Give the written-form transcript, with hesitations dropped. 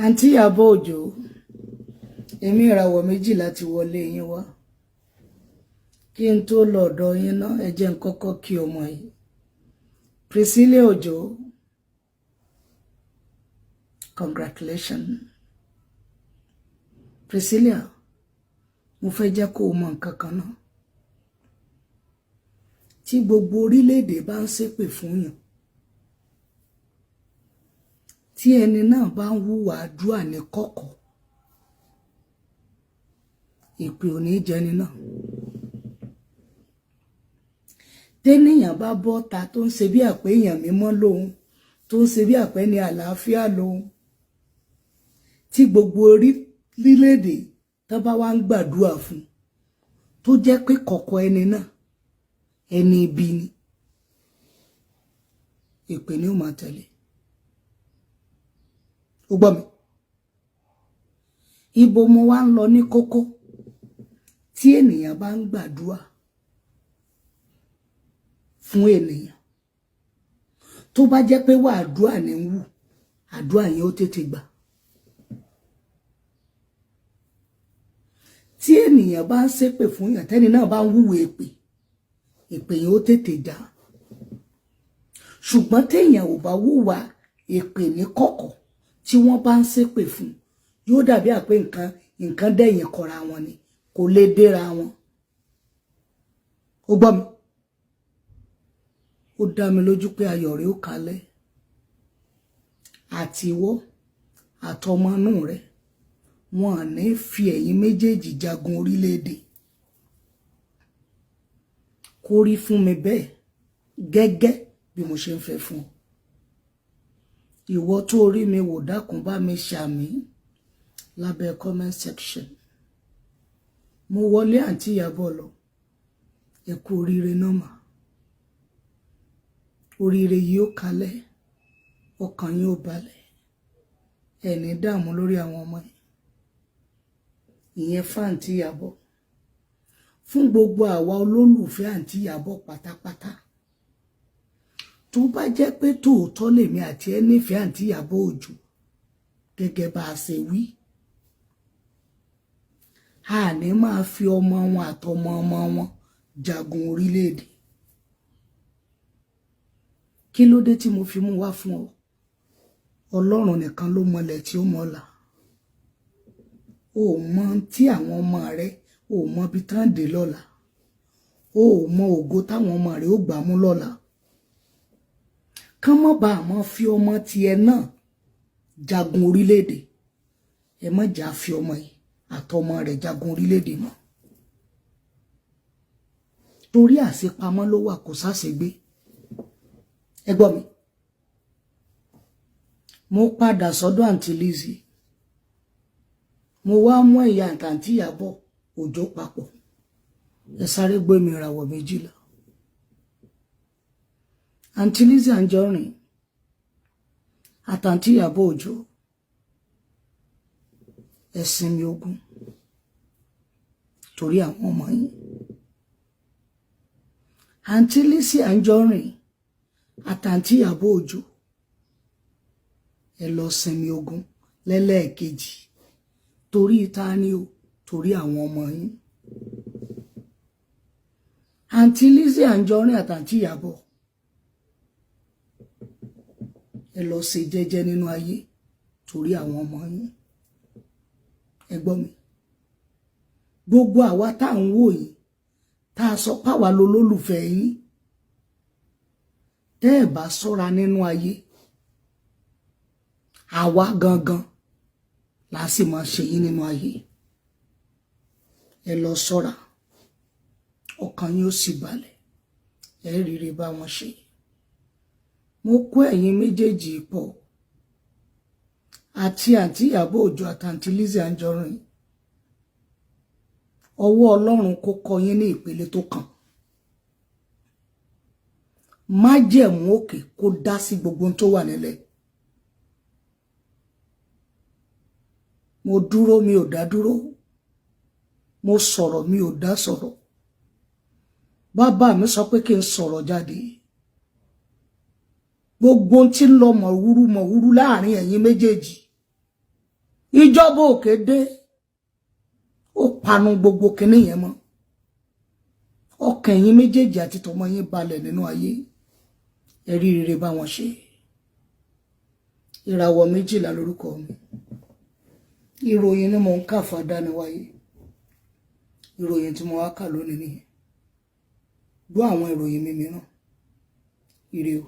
Àǹtí Ìyábọ̀ Òjó, èmi ìràwọ̀ méjì láti wọlé yín wá. Kí n tó lọ ọ̀dọ̀ yín náà, ẹ jẹ́ n kọ́kọ́ kí ọmọ yìí. Priscilla Òjó, congratulations. Priscilla, mo fẹ́ jẹ́ kó o mọ nǹkan kan náà. Tí gbogbo orílẹ̀-èdè bá ń ṣépè fún yàn, tí ẹni náà bá ń hùwà àdúrà ní kọ̀kọ̀, èpè ò ní jẹni náà. Ténìyàn bá bọ́ta tó ń ṣe bí àpé èèyàn mímọ́ lòun, tó ń ṣe bí àpé ní àlàáfíà lòun, tí gbogbo orílẹ̀-èdè tó bá wá ń gbàdúrà fún, tó jẹ́ pé kọ̀kọ̀ ẹni náà ẹni ibi ni, èpè ni ó máa tẹ̀lé. Ó gbọ́ mi? Ibo mo wá ń lọ ní kókó tí ènìyàn bá ń gbàdúrà fún ènìyàn, tó bá jẹ́ pé wà àdúrà ní ń wù, àdúrà yẹn ó tètè gbà. Tí ènìyàn bá ń ṣépè fún yàn, tẹ́ni náà bá ń hùwà èpè, èpè yẹn ó tètè já. Ṣùgbọ́n téèyàn ò bá hùwà èpè ní kọ̀kọ̀, tí wọ́n bá ń ṣépè fún, yóò dàbí àpé nǹkan dẹ̀yìn kọra wọn ni, kò lè déra wọn. Ó gbọ́ mi? Ó dá mi lójú pé ayọ̀ rẹ̀ ó kalẹ̀. Àti ìwọ àtọmọ inú rẹ̀, wọn ò ní fi ẹ̀yin méjèèjì jagun orílẹ̀-èdè. Kó rí fún mi bẹ́ẹ̀ gẹ́gẹ́ bí mo ṣe ń fẹ́ fún ọ. Ìwọ tó rí mi wò, dákun bá mi ṣàmì lábẹ́ comment section. Mo wọlé àǹtí Ìyábọ̀ lọ. Ẹ kú oríire náà mà. Oríire yìí ó kalẹ̀, ọkàn yín ó balẹ̀. Ẹ ní dààmú lórí àwọn ọmọ yìí. Ìyẹn fún àǹtí Ìyábọ̀. Fún gbogbo àwa olólùfẹ́ àǹtí Ìyábọ̀ pátápátá, tó bá jẹ́ pé tòótọ́ lèmi àti ẹ nífẹ̀ẹ́ àǹtí Ìyábọ̀ Òjó gẹ́gẹ́ bá a ṣe wí, a ní máa fi ọmọ wọn àtọmọ ọmọ wọn jagun orílẹ̀-èdè. Kí ló dé tí mo fi mú wá fún ọ? Ọlọ́run nìkan ló mọlẹ̀ tí ó mọ̀la. O mọ tí àwọn ọmọ rẹ, o mọ bí tán dé lọ́la. O mọ ògo táwọn ọmọ rẹ ó gbà mú lọ́la. Kán mọ́ bá àmọ́ fi ọmọ tiẹ̀ náà jagun orílẹ̀-èdè. Ẹ má jà fi ọmọ yìí àtọmọ rẹ̀ jagun orílẹ̀-èdè mọ́. Torí àṣepamọ́ ló wà, kò sáṣegbé. Ẹ gbọ́ mi. Mo padà sọ́dọ̀ àǹtí Lizzy. Mo wá mú ẹ̀yà àǹtí Ìyábọ̀ Òjó papọ̀. Ẹ sáré gbé mi ìràwọ̀ méjìlá. Àǹtí Lizzy Anjorin àtàǹtí Ìyábọ̀ Òjó, ẹ sinmi ogun torí àwọn ọmọ yín. Àǹtí Lizzy Anjorin àtàǹtí Ìyábọ̀ Òjó, ẹ lọ sinmi ogun lẹ́lẹ́ẹ̀kejì torí ta ni o, torí àwọn ọmọ yín. Àǹtí Lizzy Anjorin àtàǹtí Ìyábọ̀, ẹ lọ ṣe jẹ́jẹ́ nínú ayé torí àwọn ọmọ yín. Ẹ gbọ́ mi. Gbogbo àwa tá à ń wò yìí, tá a sọ páwa lolólùfẹ́ yín, tẹ́ ẹ bá ṣọ́ra nínú ayé, àwa gangan là sì máa ṣe yín nínú ayé. Ẹ lọ ṣọ́ra, ọkàn yín ó sì balẹ̀, ẹ ríire bá wọn ṣe. Mo kó ẹ̀yin méjèèjì pọ̀, àti àǹtí Ìyábọ̀ Òjó àtàǹtí Lizzy Anjorin. Ọwọ́ Ọlọ́run kó kọ yín ní ìpele tó kàn. Májẹ̀mú òkè kó dá sí gbogbo ohun tó wà nílẹ̀. Mo dúró, mi ò dá dúró. Mo sọ̀rọ̀, mi ò dá sọ̀rọ̀. Bàbá mi sọ pé kí n sọ̀rọ̀ jáde. Gbogbo ohun tí ń lọ mọ̀wúrú láàrin ẹ̀yin méjèèjì, ìjọba òkè dé ó panu gbogbo kinní yẹn mọ́ ọkàn yín méjèèjì àti tọmọ yín balẹ̀ nínú ayé ẹ rí rere bá wọn ṣe ìràwọ̀ 12 lórúkọ mi ìròyìn ni mo ń kà fàdáni wáyé ìròyìn tí mo wá kà lónìí nìyẹn gbọ́ àwọn ìròyìn mi mìíràn ire o.